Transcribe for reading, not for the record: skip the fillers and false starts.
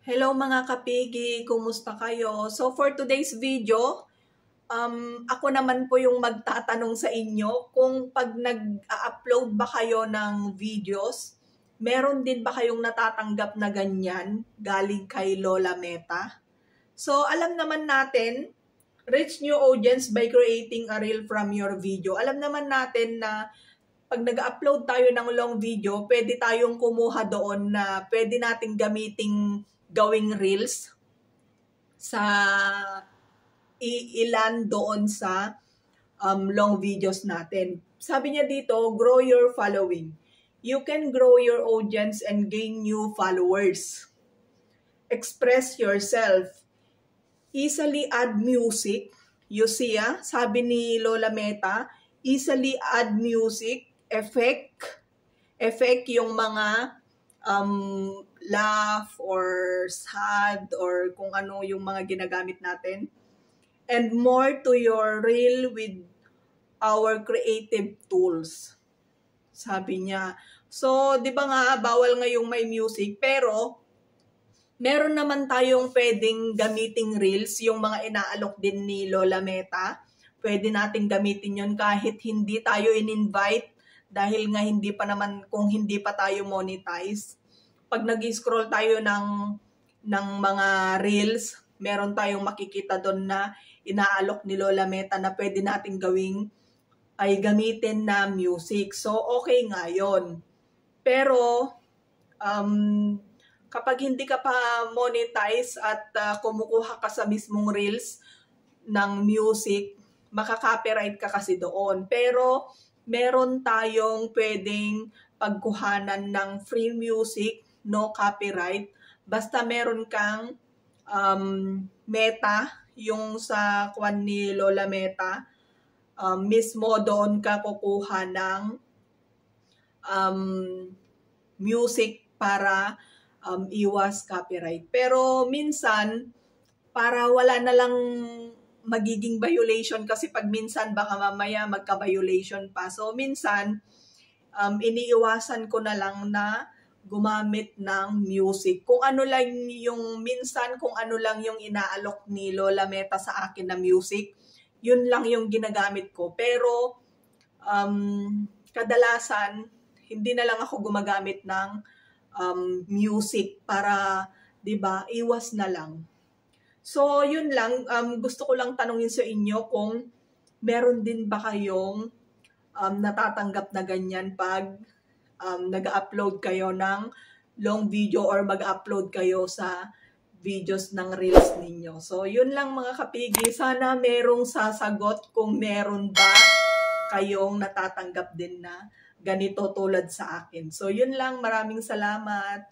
Hello mga kapigi, kumusta kayo? So for today's video, ako naman po yung magtatanong sa inyo kung pag nag-upload ba kayo ng videos, meron din ba kayong natatanggap na ganyan galing kay Lola Meta? So alam naman natin, reach new audience by creating a reel from your video. Alam naman natin na pag nag-upload tayo ng long video, pwede tayong kumuha doon na pwede nating gamiting gawing reels sa ilan doon sa long videos natin. Sabi niya dito, grow your following. You can grow your audience and gain new followers. Express yourself. Easily add music. You see, sabi ni Lola Meta, easily add music, effect yung mga laugh or sad or kung ano yung mga ginagamit natin. And more to your reel with our creative tools. Sabi niya. So, di ba nga, bawal ngayong may music, pero meron naman tayong pwedeng gamiting reels, yung mga inaalok din ni Lola Meta. Pwede nating gamitin yon kahit hindi tayo in-invite dahil nga hindi pa naman, kung hindi pa tayo monetize. Pag nag-scroll tayo ng mga reels, meron tayong makikita doon na inaalok ni Lola Meta na pwede nating gamitin na music. So, okay nga yun. Pero, kapag hindi ka pa monetize at kumukuha ka sa mismong reels ng music, makaka-copyright ka kasi doon. Pero meron tayong pwedeng pagkuhanan ng free music, no copyright. Basta meron kang Meta, yung sa kwan ni Lola Meta, mismo doon ka kukuha ng music para iwas copyright. Pero minsan, para wala na lang magiging violation kasi pag minsan baka mamaya magka-violation pa. So minsan, iniiwasan ko na lang na gumamit ng music. Kung ano lang yung minsan, kung ano lang yung inaalok ni Lola Meta sa akin na music, yun lang yung ginagamit ko. Pero kadalasan, hindi na lang ako gumagamit ng music para, 'di ba, iwas na lang. So, yun lang. Gusto ko lang tanungin sa inyo kung meron din ba kayong natatanggap na ganyan pag nag-upload kayo ng long video or mag-upload kayo sa videos ng reels ninyo. So, yun lang mga kapigi. Sana merong sasagot kung meron ba kayong natatanggap din na ganito tulad sa akin. So, yun lang. Maraming salamat.